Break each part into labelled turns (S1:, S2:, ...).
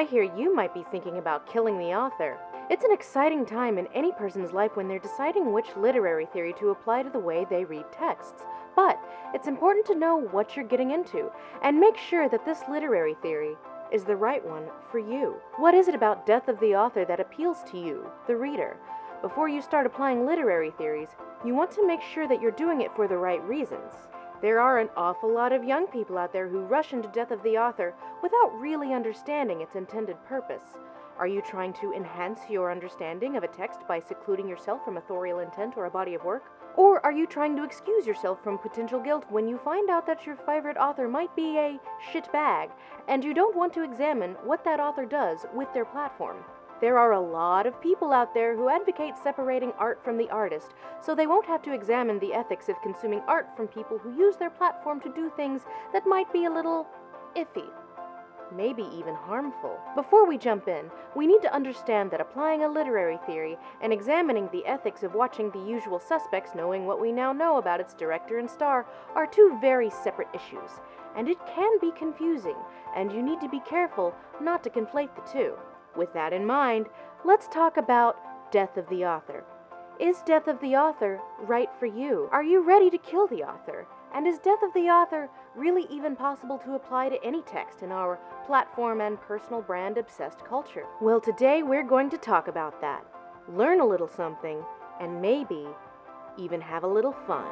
S1: I hear you might be thinking about killing the author. It's an exciting time in any person's life when they're deciding which literary theory to apply to the way they read texts. But it's important to know what you're getting into, and make sure that this literary theory is the right one for you. What is it about death of the author that appeals to you, the reader? Before you start applying literary theories, you want to make sure that you're doing it for the right reasons. There are an awful lot of young people out there who rush into death of the author without really understanding its intended purpose. Are you trying to enhance your understanding of a text by secluding yourself from authorial intent or a body of work? Or are you trying to excuse yourself from potential guilt when you find out that your favorite author might be a shitbag, and you don't want to examine what that author does with their platform? There are a lot of people out there who advocate separating art from the artist, so they won't have to examine the ethics of consuming art from people who use their platform to do things that might be a little iffy, maybe even harmful. Before we jump in, we need to understand that applying a literary theory and examining the ethics of watching The Usual Suspects, knowing what we now know about its director and star, are two very separate issues, and it can be confusing, and you need to be careful not to conflate the two. With that in mind, let's talk about death of the author. Is death of the author right for you? Are you ready to kill the author? And is death of the author really even possible to apply to any text in our platform and personal brand obsessed culture? Well, today we're going to talk about that, learn a little something, and maybe even have a little fun.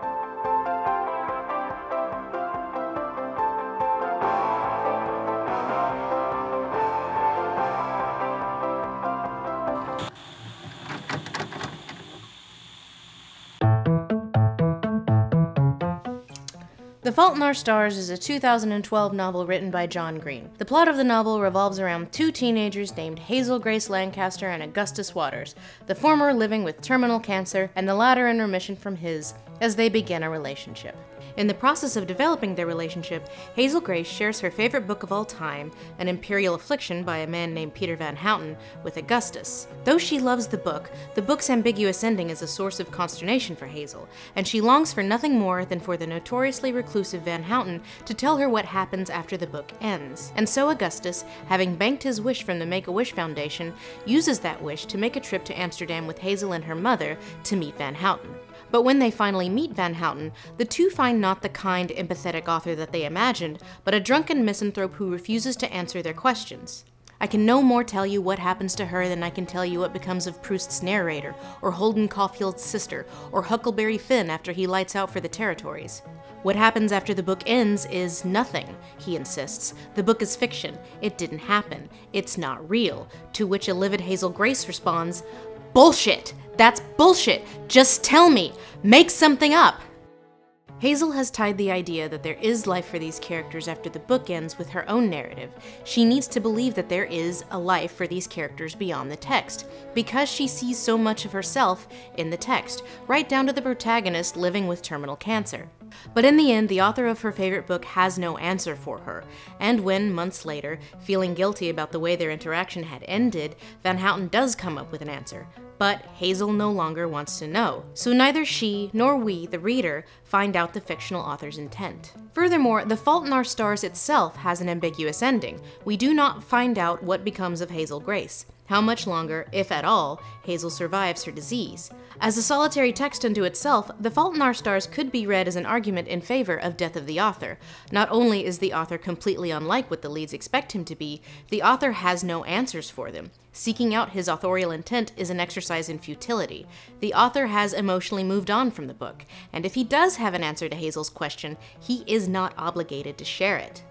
S1: The Fault in Our Stars is a 2012 novel written by John Green. The plot of the novel revolves around two teenagers named Hazel Grace Lancaster and Augustus Waters, the former living with terminal cancer and the latter in remission from his, as they begin a relationship. In the process of developing their relationship, Hazel Grace shares her favorite book of all time, An Imperial Affliction by a man named Peter Van Houten, with Augustus. Though she loves the book's ambiguous ending is a source of consternation for Hazel, and she longs for nothing more than for the notoriously reclusive Van Houten to tell her what happens after the book ends. And so Augustus, having banked his wish from the Make-A-Wish Foundation, uses that wish to make a trip to Amsterdam with Hazel and her mother to meet Van Houten. But when they finally meet Van Houten, the two find not the kind, empathetic author that they imagined, but a drunken misanthrope who refuses to answer their questions. I can no more tell you what happens to her than I can tell you what becomes of Proust's narrator, or Holden Caulfield's sister, or Huckleberry Finn after he lights out for the territories. What happens after the book ends is nothing, he insists. The book is fiction. It didn't happen. It's not real. To which a livid Hazel Grace responds, "Bullshit! That's bullshit! Just tell me! Make something up!" Hazel has tied the idea that there is life for these characters after the book ends with her own narrative. She needs to believe that there is a life for these characters beyond the text, because she sees so much of herself in the text, right down to the protagonist living with terminal cancer. But in the end, the author of her favorite book has no answer for her, and when, months later, feeling guilty about the way their interaction had ended, Van Houten does come up with an answer. But Hazel no longer wants to know, so neither she nor we, the reader, find out the fictional author's intent. Furthermore, The Fault in Our Stars itself has an ambiguous ending. We do not find out what becomes of Hazel Grace, how much longer, if at all, Hazel survives her disease. As a solitary text unto itself, The Fault in Our Stars could be read as an argument in favor of death of the author. Not only is the author completely unlike what the leads expect him to be, the author has no answers for them. Seeking out his authorial intent is an exercise in futility. The author has emotionally moved on from the book, and if he does have an answer to Hazel's question, he is not obligated to share it.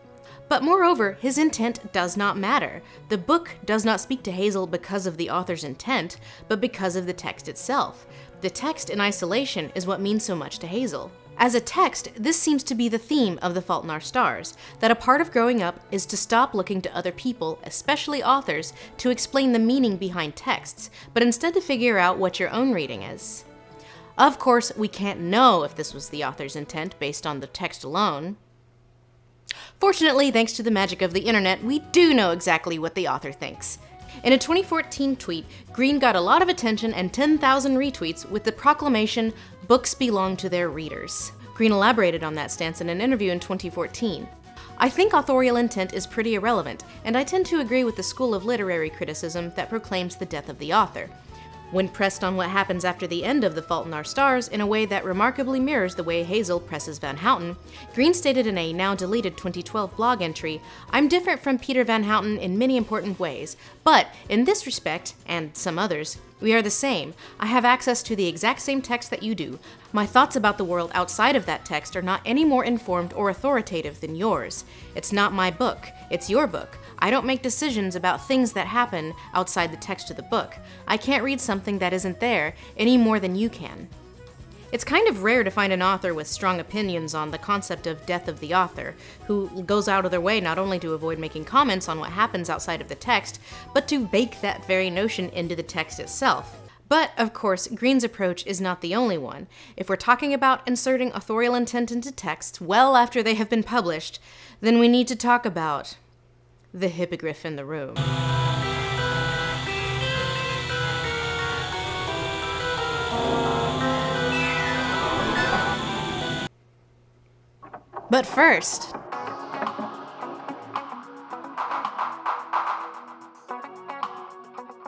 S1: But moreover, his intent does not matter. The book does not speak to Hazel because of the author's intent, but because of the text itself. The text in isolation is what means so much to Hazel. As a text, this seems to be the theme of The Fault in Our Stars, that a part of growing up is to stop looking to other people, especially authors, to explain the meaning behind texts, but instead to figure out what your own reading is. Of course, we can't know if this was the author's intent based on the text alone. Fortunately, thanks to the magic of the internet, we do know exactly what the author thinks. In a 2014 tweet, Green got a lot of attention and 10,000 retweets with the proclamation, "Books belong to their readers." Green elaborated on that stance in an interview in 2014. I think authorial intent is pretty irrelevant, and I tend to agree with the school of literary criticism that proclaims the death of the author. When pressed on what happens after the end of The Fault in Our Stars in a way that remarkably mirrors the way Hazel presses Van Houten, Green stated in a now-deleted 2012 blog entry, "I'm different from Peter Van Houten in many important ways, but in this respect, and some others, we are the same. I have access to the exact same text that you do. My thoughts about the world outside of that text are not any more informed or authoritative than yours. It's not my book, it's your book. I don't make decisions about things that happen outside the text of the book. I can't read something that isn't there any more than you can." It's kind of rare to find an author with strong opinions on the concept of death of the author, who goes out of their way not only to avoid making comments on what happens outside of the text, but to bake that very notion into the text itself. But, of course, Green's approach is not the only one. If we're talking about inserting authorial intent into texts well after they have been published, then we need to talk about the hippogriff in the room. But first,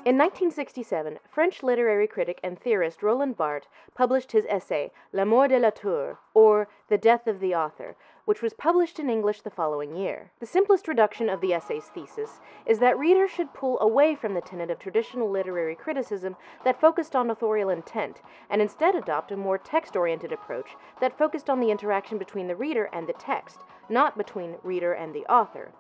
S1: in 1967, French literary critic and theorist Roland Barthes published his essay, La mort de l'auteur, or The Death of the Author, which was published in English the following year. The simplest reduction of the essay's thesis is that readers should pull away from the tenet of traditional literary criticism that focused on authorial intent, and instead adopt a more text-oriented approach that focused on the interaction between the reader and the text, not between reader and the author.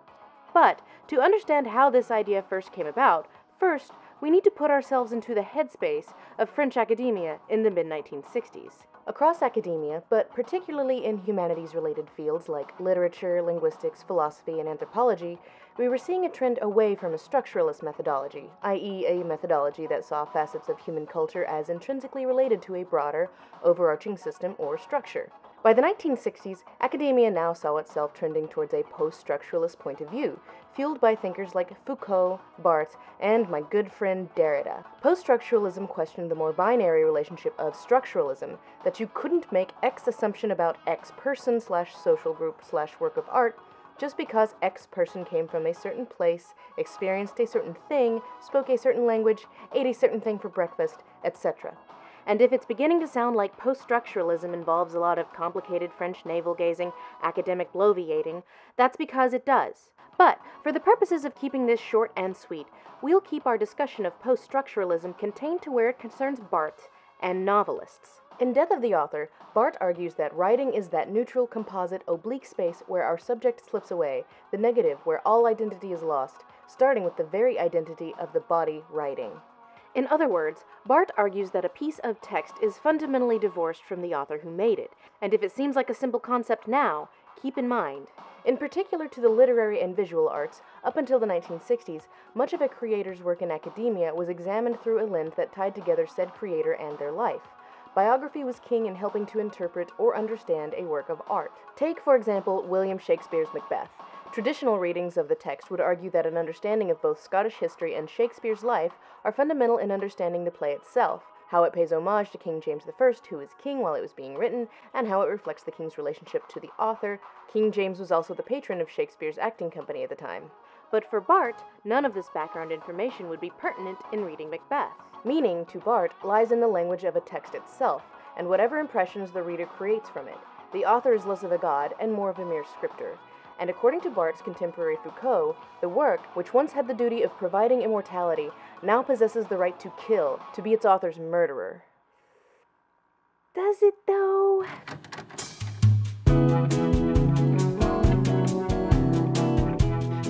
S1: But, to understand how this idea first came about, first, we need to put ourselves into the headspace of French academia in the mid-1960s. Across academia, but particularly in humanities-related fields like literature, linguistics, philosophy, and anthropology, we were seeing a trend away from a structuralist methodology, i.e. a methodology that saw facets of human culture as intrinsically related to a broader, overarching system or structure. By the 1960s, academia now saw itself trending towards a post-structuralist point of view, fueled by thinkers like Foucault, Barthes, and my good friend Derrida. Post-structuralism questioned the more binary relationship of structuralism, that you couldn't make X assumption about X person/social group/work of art just because X person came from a certain place, experienced a certain thing, spoke a certain language, ate a certain thing for breakfast, etc. And if it's beginning to sound like post-structuralism involves a lot of complicated French navel-gazing, academic bloviating, that's because it does. But, for the purposes of keeping this short and sweet, we'll keep our discussion of post-structuralism contained to where it concerns Barthes and novelists. In Death of the Author, Barthes argues that writing is that neutral, composite, oblique space where our subject slips away, the negative where all identity is lost, starting with the very identity of the body writing. In other words, Barthes argues that a piece of text is fundamentally divorced from the author who made it, and if it seems like a simple concept now, keep in mind. In particular to the literary and visual arts, up until the 1960s, much of a creator's work in academia was examined through a lens that tied together said creator and their life. Biography was king in helping to interpret or understand a work of art. Take, for example, William Shakespeare's Macbeth. Traditional readings of the text would argue that an understanding of both Scottish history and Shakespeare's life are fundamental in understanding the play itself, how it pays homage to King James I, who was king while it was being written, and how it reflects the king's relationship to the author. King James was also the patron of Shakespeare's acting company at the time. But for Barthes, none of this background information would be pertinent in reading Macbeth. Meaning, to Barthes, lies in the language of a text itself, and whatever impressions the reader creates from it. The author is less of a god and more of a mere scripter. And according to Barthes' contemporary Foucault, the work, which once had the duty of providing immortality, now possesses the right to kill, to be its author's murderer. Does it, though?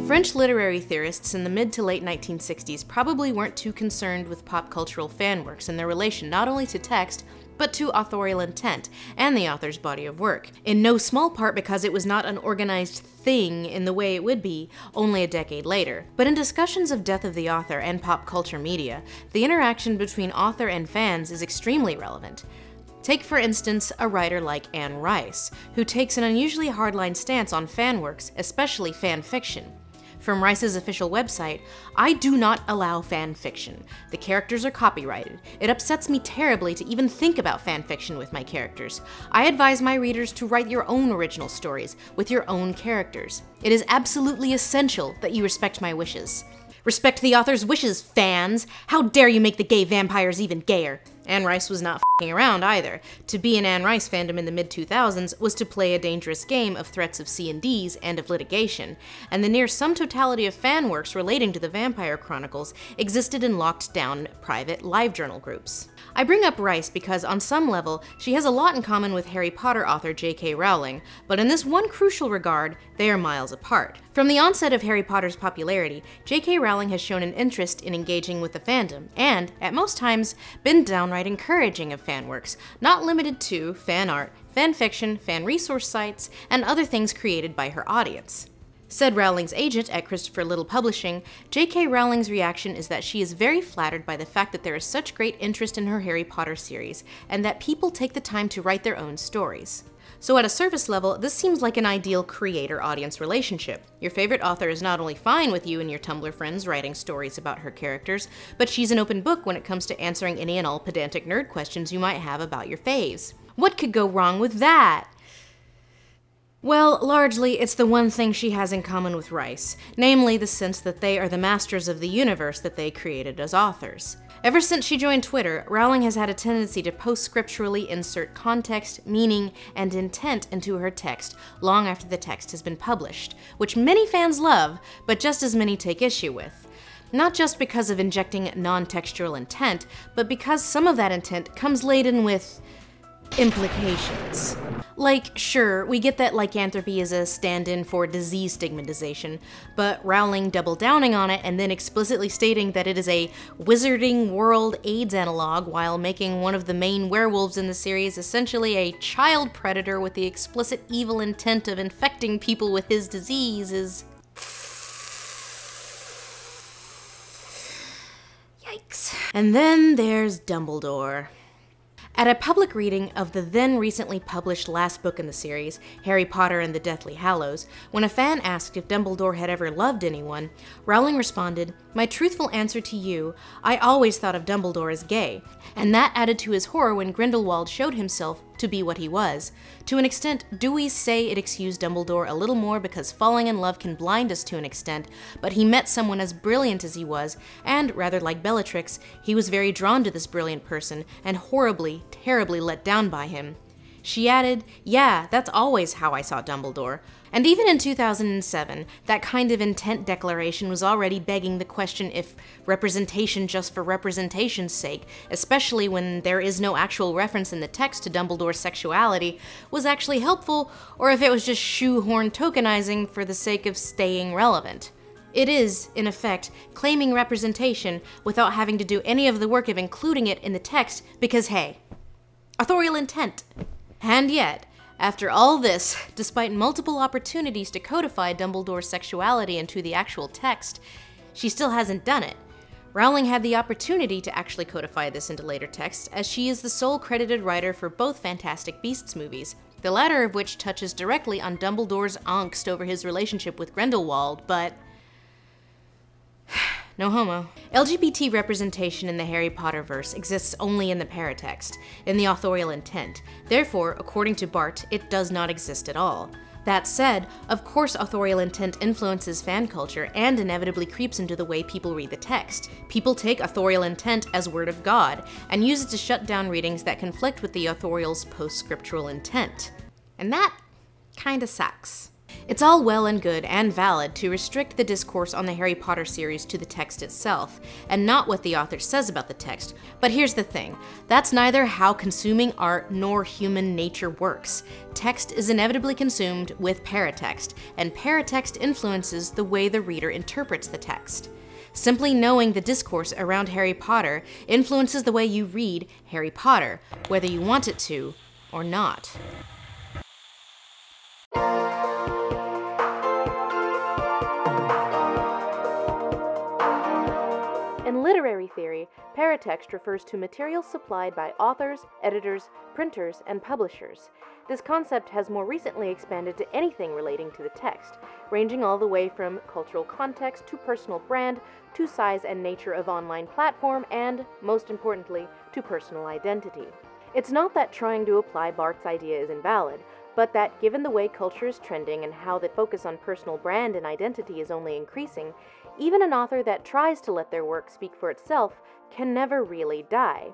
S1: French literary theorists in the mid to late 1960s probably weren't too concerned with pop cultural fan works and their relation not only to text, but to authorial intent and the author's body of work, in no small part because it was not an organized thing in the way it would be only a decade later. But in discussions of Death of the Author and pop culture media, the interaction between author and fans is extremely relevant. Take, for instance, a writer like Anne Rice, who takes an unusually hardline stance on fan works, especially fan fiction. From Rice's official website, "I do not allow fan fiction. The characters are copyrighted. It upsets me terribly to even think about fan fiction with my characters. I advise my readers to write your own original stories with your own characters. It is absolutely essential that you respect my wishes." Respect the author's wishes, fans! How dare you make the gay vampires even gayer? Anne Rice was not f***ing around either. To be an Anne Rice fandom in the mid-2000s was to play a dangerous game of threats of C&Ds and of litigation, and the near sum totality of fan works relating to the Vampire Chronicles existed in locked-down private LiveJournal groups. I bring up Rice because, on some level, she has a lot in common with Harry Potter author J.K. Rowling, but in this one crucial regard, they are miles apart. From the onset of Harry Potter's popularity, J.K. Rowling has shown an interest in engaging with the fandom, and, at most times, been downright encouraging of fan works, not limited to fan art, fan fiction, fan resource sites, and other things created by her audience. Said Rowling's agent at Christopher Little Publishing, J.K. Rowling's reaction is that she is very flattered by the fact that there is such great interest in her Harry Potter series, and that people take the time to write their own stories. So at a surface level, this seems like an ideal creator-audience relationship. Your favorite author is not only fine with you and your Tumblr friends writing stories about her characters, but she's an open book when it comes to answering any and all pedantic nerd questions you might have about your faves. What could go wrong with that? Well, largely, it's the one thing she has in common with Rice, namely the sense that they are the masters of the universe that they created as authors. Ever since she joined Twitter, Rowling has had a tendency to post-scripturally insert context, meaning, and intent into her text long after the text has been published, which many fans love, but just as many take issue with. Not just because of injecting non-textual intent, but because some of that intent comes laden with implications. Like, sure, we get that lycanthropy is a stand-in for disease stigmatization, but Rowling double downing on it and then explicitly stating that it is a Wizarding World AIDS analog while making one of the main werewolves in the series essentially a child predator with the explicit evil intent of infecting people with his disease is... Yikes. And then there's Dumbledore. At a public reading of the then recently published last book in the series, Harry Potter and the Deathly Hallows, when a fan asked if Dumbledore had ever loved anyone, Rowling responded, "My truthful answer to you, I always thought of Dumbledore as gay," and that added to his horror when Grindelwald showed himself to be what he was. To an extent, Dewey's say it excused Dumbledore a little more because falling in love can blind us to an extent, but he met someone as brilliant as he was, and, rather like Bellatrix, he was very drawn to this brilliant person, and horribly, terribly let down by him. She added, "Yeah, that's always how I saw Dumbledore." And even in 2007, that kind of intent declaration was already begging the question if representation just for representation's sake, especially when there is no actual reference in the text to Dumbledore's sexuality, was actually helpful, or if it was just shoehorn tokenizing for the sake of staying relevant. It is, in effect, claiming representation without having to do any of the work of including it in the text because, hey, authorial intent. And yet, after all this, despite multiple opportunities to codify Dumbledore's sexuality into the actual text, she still hasn't done it. Rowling had the opportunity to actually codify this into later text, as she is the sole credited writer for both Fantastic Beasts movies, the latter of which touches directly on Dumbledore's angst over his relationship with Grindelwald, but... no homo. LGBT representation in the Harry Potter verse exists only in the paratext, in the authorial intent. Therefore, according to Bart, it does not exist at all. That said, of course authorial intent influences fan culture and inevitably creeps into the way people read the text. People take authorial intent as word of God, and use it to shut down readings that conflict with the authorial's post-scriptural intent. And that kinda sucks. It's all well and good and valid to restrict the discourse on the Harry Potter series to the text itself, and not what the author says about the text. But here's the thing, that's neither how consuming art nor human nature works. Text is inevitably consumed with paratext, and paratext influences the way the reader interprets the text. Simply knowing the discourse around Harry Potter influences the way you read Harry Potter, whether you want it to or not. literary theory, paratext refers to material supplied by authors, editors, printers, and publishers. This concept has more recently expanded to anything relating to the text, ranging all the way from cultural context to personal brand, to size and nature of online platform, and, most importantly, to personal identity. It's not that trying to apply Barth's idea is invalid, but that given the way culture is trending and how the focus on personal brand and identity is only increasing, even an author that tries to let their work speak for itself can never really die.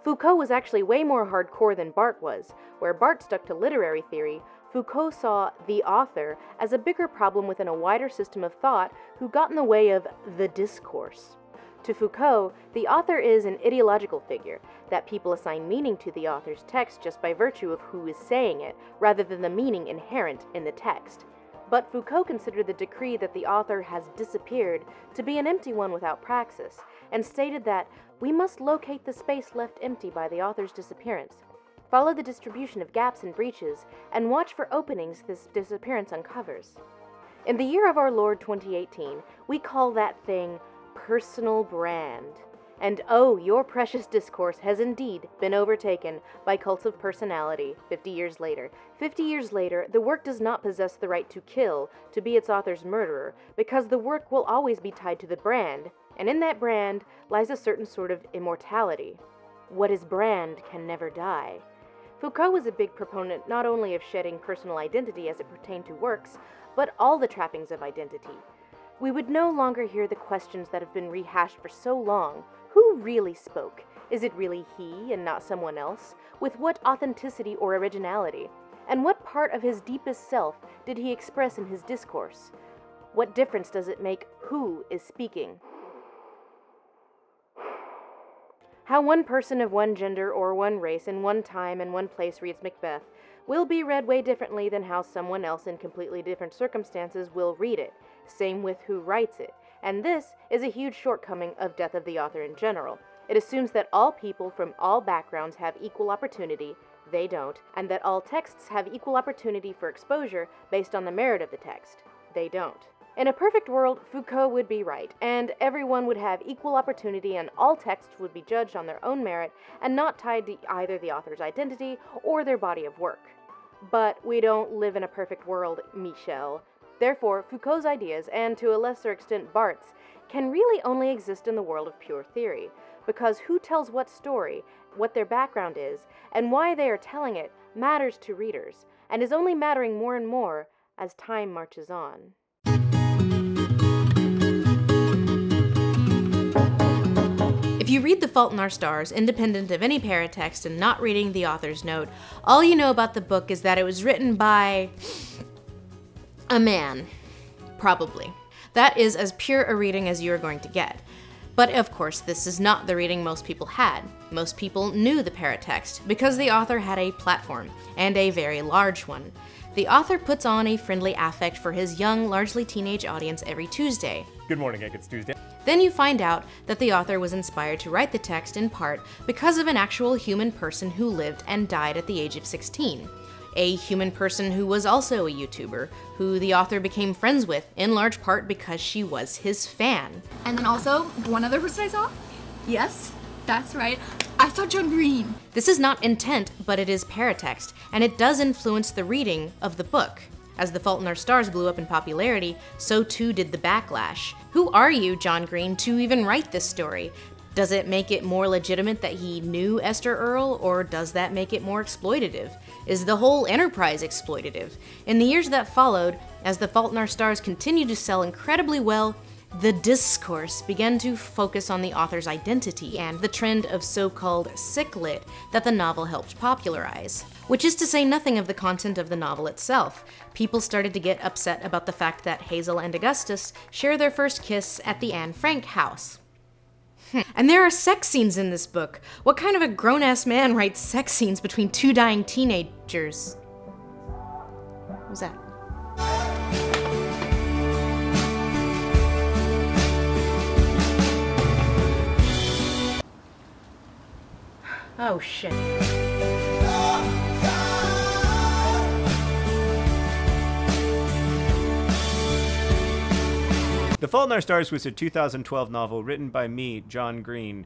S1: Foucault was actually way more hardcore than Barth was. Where Barth stuck to literary theory, Foucault saw the author as a bigger problem within a wider system of thought who got in the way of the discourse. To Foucault, the author is an ideological figure, that people assign meaning to the author's text just by virtue of who is saying it, rather than the meaning inherent in the text. But Foucault considered the decree that the author has disappeared to be an empty one without praxis, and stated that we must locate the space left empty by the author's disappearance, follow the distribution of gaps and breaches, and watch for openings this disappearance uncovers. In the year of our Lord 2018, we call that thing personal brand. And oh, your precious discourse has indeed been overtaken by cults of personality 50 years later. 50 years later, the work does not possess the right to kill, to be its author's murderer, because the work will always be tied to the brand, and in that brand lies a certain sort of immortality. What is brand can never die. Foucault was a big proponent not only of shedding personal identity as it pertained to works, but all the trappings of identity. We would no longer hear the questions that have been rehashed for so long. Who really spoke? Is it really he and not someone else? With what authenticity or originality? And what part of his deepest self did he express in his discourse? What difference does it make who is speaking? How one person of one gender or one race in one time and one place reads Macbeth will be read way differently than how someone else in completely different circumstances will read it. Same with who writes it. And this is a huge shortcoming of Death of the Author in general. It assumes that all people from all backgrounds have equal opportunity. They don't. And that all texts have equal opportunity for exposure based on the merit of the text. They don't. In a perfect world, Foucault would be right, and everyone would have equal opportunity and all texts would be judged on their own merit and not tied to either the author's identity or their body of work. But we don't live in a perfect world, Michel. Therefore, Foucault's ideas, and to a lesser extent Barth's, can really only exist in the world of pure theory, because who tells what story, what their background is, and why they are telling it matters to readers, and is only mattering more and more as time marches on. If you read The Fault in Our Stars, independent of any paratext and not reading the author's note, all you know about the book is that it was written by a man. Probably. That is as pure a reading as you are going to get. But of course, this is not the reading most people had. Most people knew the paratext, because the author had a platform, and a very large one. The author puts on a friendly affect for his young, largely teenage audience every Tuesday.
S2: Good morning, Hank, it's Tuesday.
S1: Then you find out that the author was inspired to write the text in part because of an actual human person who lived and died at the age of 16. A human person who was also a YouTuber, who the author became friends with, in large part because she was his fan.
S3: And then also, one other person I saw? Yes, that's right. I saw John Green.
S1: This is not intent, but it is paratext, and it does influence the reading of the book. As The Fault in Our Stars blew up in popularity, so too did the backlash. Who are you, John Green, to even write this story? Does it make it more legitimate that he knew Esther Earl, or does that make it more exploitative? Is the whole enterprise exploitative? In the years that followed, as The Fault in Our Stars continued to sell incredibly well, the discourse began to focus on the author's identity and the trend of so-called sick-lit that the novel helped popularize. Which is to say nothing of the content of the novel itself. People started to get upset about the fact that Hazel and Augustus share their first kiss at the Anne Frank house. And there are sex scenes in this book. What kind of a grown-ass man writes sex scenes between two dying teenagers? What was that? Oh shit.
S2: The Fault in Our Stars was a 2012 novel written by me, John Green,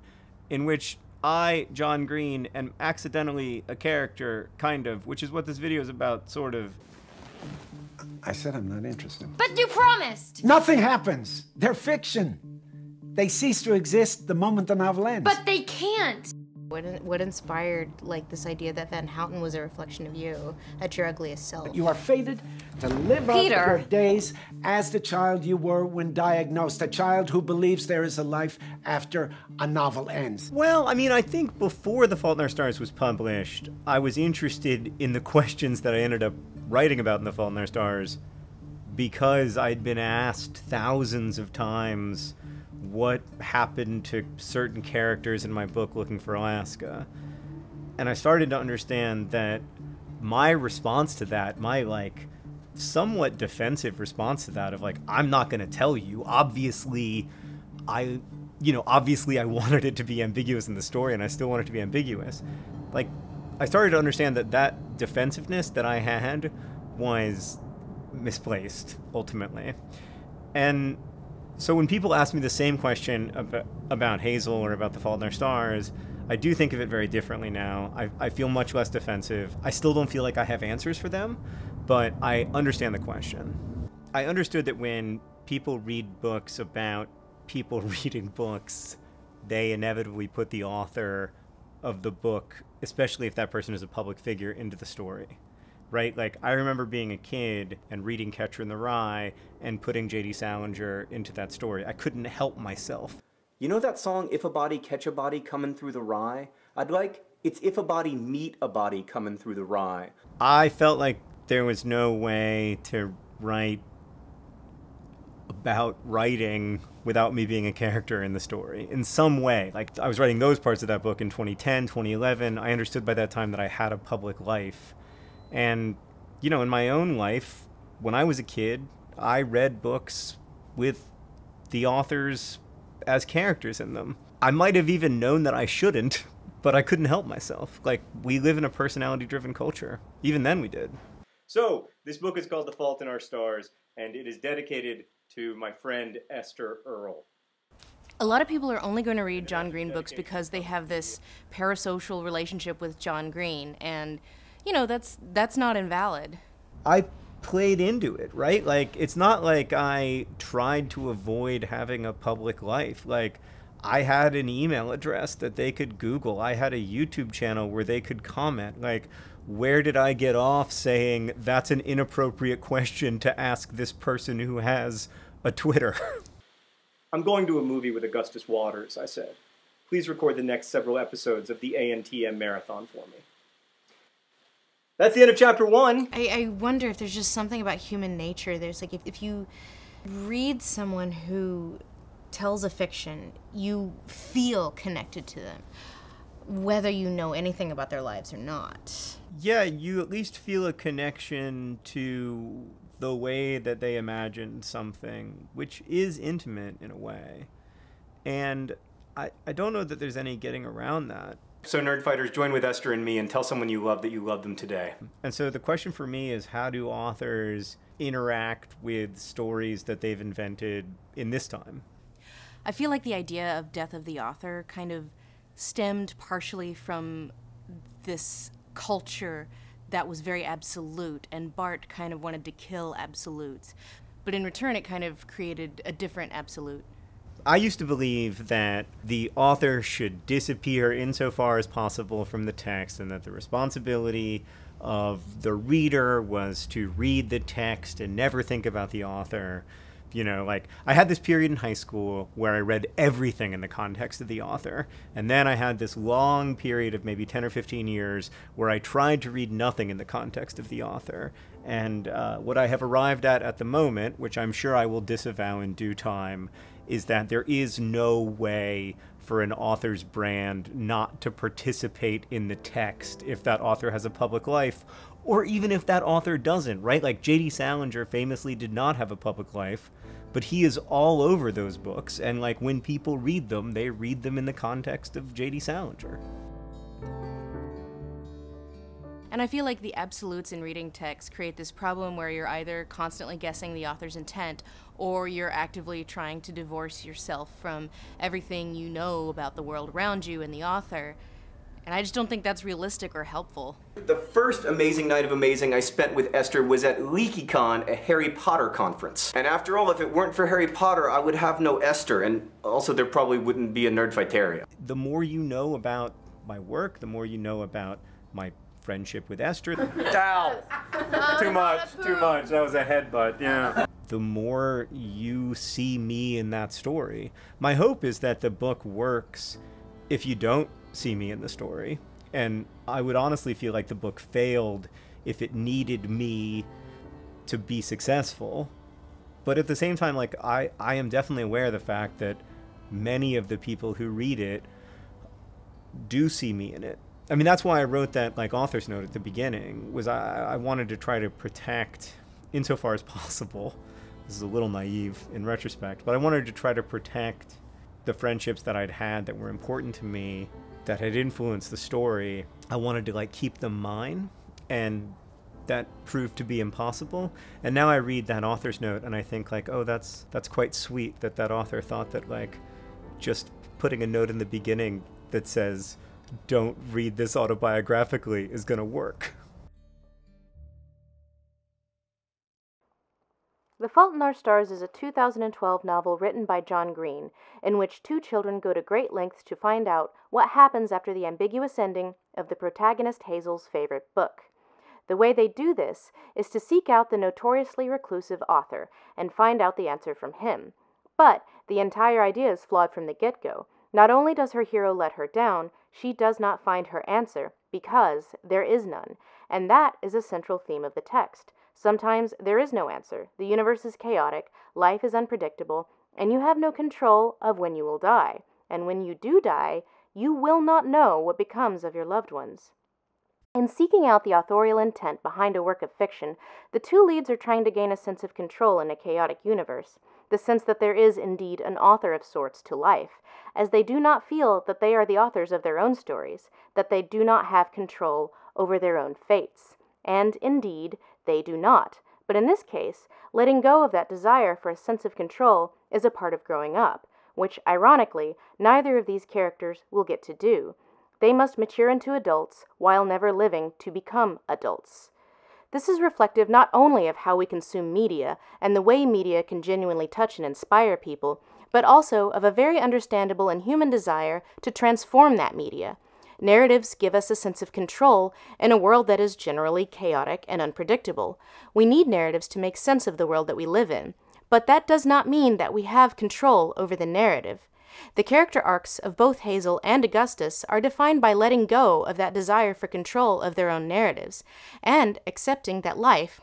S2: in which I, John Green, am accidentally a character, kind of, which is what this video is about, sort of.
S4: I said I'm not interested.
S3: But you promised!
S4: Nothing happens. They're fiction. They cease to exist the moment the novel ends.
S3: But they can't!
S1: What inspired, like, this idea that Van Houten was a reflection of you, at your ugliest self?
S4: You are fated to live out your days as the child you were when diagnosed, a child who believes there is a life after a novel ends.
S2: Well, I mean, I think before The Fault in Our Stars was published, I was interested in the questions that I ended up writing about in The Fault in Our Stars because I'd been asked thousands of times what happened to certain characters in my book Looking for Alaska. And I started to understand that my response to that, my, like, somewhat defensive response to that of, like, I'm not going to tell you. Obviously I wanted it to be ambiguous in the story, and I still want it to be ambiguous. Like, I started to understand that defensiveness that I had was misplaced, ultimately. And so when people ask me the same question about Hazel or about The Fault in Our Stars, I do think of it very differently now. I feel much less defensive. I still don't feel like I have answers for them, but I understand the question. I understood that when people read books about people reading books, they inevitably put the author of the book, especially if that person is a public figure, into the story. Right? Like, I remember being a kid and reading Catcher in the Rye and putting J.D. Salinger into that story. I couldn't help myself. You know that song, If a Body Catch a Body Coming Through the Rye? It's If a Body Meet a Body Coming Through the Rye. I felt like there was no way to write about writing without me being a character in the story in some way. Like, I was writing those parts of that book in 2010, 2011. I understood by that time that I had a public life. And, you know, in my own life, when I was a kid, I read books with the authors as characters in them. I might have even known that I shouldn't, but I couldn't help myself. Like, we live in a personality-driven culture. Even then we did. So, this book is called The Fault in Our Stars, and it is dedicated to my friend Esther Earle.
S1: A lot of people are only going to read John Green books because they have this parasocial relationship with John Green, and you know, that's not invalid.
S2: I played into it, right? Like, it's not like I tried to avoid having a public life. Like, I had an email address that they could Google. I had a YouTube channel where they could comment. Like, where did I get off saying that's an inappropriate question to ask this person who has a Twitter? I'm going to a movie with Augustus Waters, I said. Please record the next several episodes of the ANTM marathon for me. That's the end of chapter 1.
S1: I wonder if there's just something about human nature. There's like, if you read someone who tells a fiction, you feel connected to them, whether you know anything about their lives or not.
S2: Yeah, you at least feel a connection to the way that they imagined something, which is intimate in a way. And I don't know that there's any getting around that. So Nerdfighters, join with Esther and me and tell someone you love that you love them today. And so the question for me is, how do authors interact with stories that they've invented in this time?
S1: I feel like the idea of death of the author kind of stemmed partially from this culture that was very absolute, and Bart kind of wanted to kill absolutes. But in return, it kind of created a different absolute.
S2: I used to believe that the author should disappear insofar as possible from the text, and that the responsibility of the reader was to read the text and never think about the author. You know, like, I had this period in high school where I read everything in the context of the author, and then I had this long period of maybe 10 or 15 years where I tried to read nothing in the context of the author. And what I have arrived at the moment, which I'm sure I will disavow in due time, is that there is no way for an author's brand not to participate in the text if that author has a public life, or even if that author doesn't, right? Like, J.D. Salinger famously did not have a public life, but he is all over those books, and like, when people read them, they read them in the context of J.D. Salinger.
S1: And I feel like the absolutes in reading text create this problem where you're either constantly guessing the author's intent, or you're actively trying to divorce yourself from everything you know about the world around you and the author. And I just don't think that's realistic or helpful.
S5: The first amazing night of amazing I spent with Esther was at LeakyCon, a Harry Potter conference. And after all, if it weren't for Harry Potter, I would have no Esther, and also there probably wouldn't be a Nerdfighteria.
S2: The more you know about my work, the more you know about my friendship with Esther. Ow! Too much. That was a headbutt, yeah. The more you see me in that story. My hope is that the book works if you don't see me in the story. And I would honestly feel like the book failed if it needed me to be successful. But at the same time, like, I am definitely aware of the fact that many of the people who read it do see me in it. I mean, that's why I wrote that, like, author's note at the beginning, was I wanted to try to protect, insofar as possible, this is a little naive in retrospect, but I wanted to try to protect the friendships that I'd had that were important to me, that had influenced the story. I wanted to, like, keep them mine, and that proved to be impossible. And now I read that author's note and I think, like, oh, that's quite sweet that that author thought that, like, just putting a note in the beginning that says, don't read this autobiographically, is gonna work.
S1: The Fault in Our Stars is a 2012 novel written by John Green, in which two children go to great lengths to find out what happens after the ambiguous ending of the protagonist Hazel's favorite book. The way they do this is to seek out the notoriously reclusive author and find out the answer from him. But the entire idea is flawed from the get-go. Not only does her hero let her down, she does not find her answer, because there is none, and that is a central theme of the text. Sometimes there is no answer, the universe is chaotic, life is unpredictable, and you have no control of when you will die. And when you do die, you will not know what becomes of your loved ones. In seeking out the authorial intent behind a work of fiction, the two leads are trying to gain a sense of control in a chaotic universe, the sense that there is indeed an author of sorts to life, as they do not feel that they are the authors of their own stories, that they do not have control over their own fates. And indeed, they do not. But in this case, letting go of that desire for a sense of control is a part of growing up, which, ironically, neither of these characters will get to do. They must mature into adults while never living to become adults. This is reflective not only of how we consume media and the way media can genuinely touch and inspire people, but also of a very understandable and human desire to transform that media. Narratives give us a sense of control in a world that is generally chaotic and unpredictable. We need narratives to make sense of the world that we live in, but that does not mean that we have control over the narrative. The character arcs of both Hazel and Augustus are defined by letting go of that desire for control of their own narratives, and accepting that life,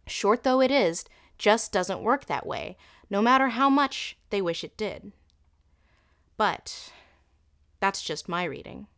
S1: short though it is, just doesn't work that way, no matter how much they wish it did. But that's just my reading.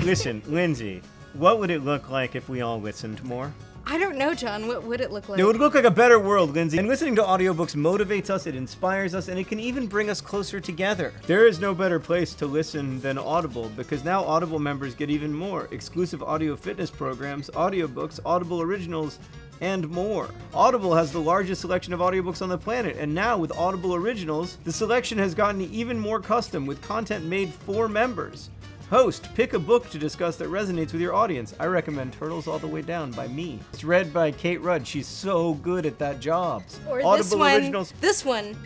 S2: Listen, Lindsay, what would it look like if we all listened more?
S3: I don't know, John. What would it look like?
S2: It would look like a better world, Lindsay. And listening to audiobooks motivates us, it inspires us, and it can even bring us closer together. There is no better place to listen than Audible, because now Audible members get even more. Exclusive audio fitness programs, audiobooks, Audible originals, and more. Audible has the largest selection of audiobooks on the planet, and now with Audible Originals, the selection has gotten even more custom with content made for members. Host, pick a book to discuss that resonates with your audience. I recommend Turtles All the Way Down by me. It's read by Kate Rudd. She's so good at that job.
S3: Or
S2: Audible Originals.
S3: This one.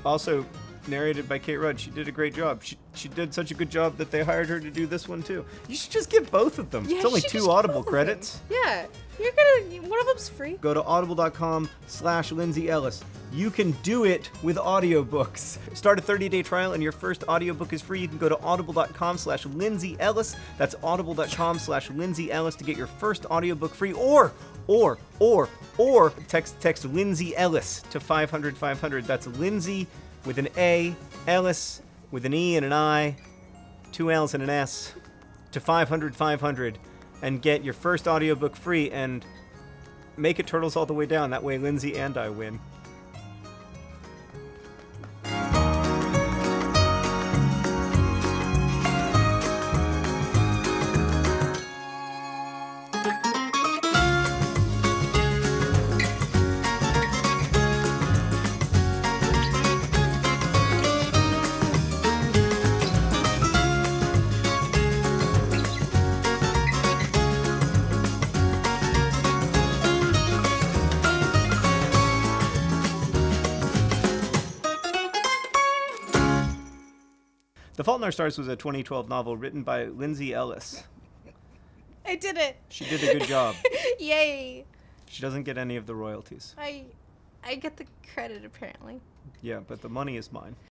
S2: Also narrated by Kate Rudd. She did a great job. She did such a good job that they hired her to do this one too. You should just get both of them.
S3: Yeah,
S2: it's only 2 Audible credits.
S3: Yeah. One of them's free.
S2: Go to audible.com/Lindsay Ellis. You can do it with audiobooks. Start a 30-day trial and your first audiobook is free. You can go to audible.com/Lindsay Ellis. That's audible.com/Lindsay Ellis to get your first audiobook free. Or text Lindsay Ellis to 500-500. That's Lindsay with an A, Ellis with an E and an I, 2 L's and an S, to 500-500. And get your first audiobook free and make it Turtles All the Way Down. That way Lindsay and I win. The Fault in Our Stars was a 2012 novel written by Lindsay Ellis.
S1: I did it.
S2: She did a good job.
S1: Yay.
S2: She doesn't get any of the royalties.
S1: I get the credit, apparently.
S2: Yeah, but the money is mine.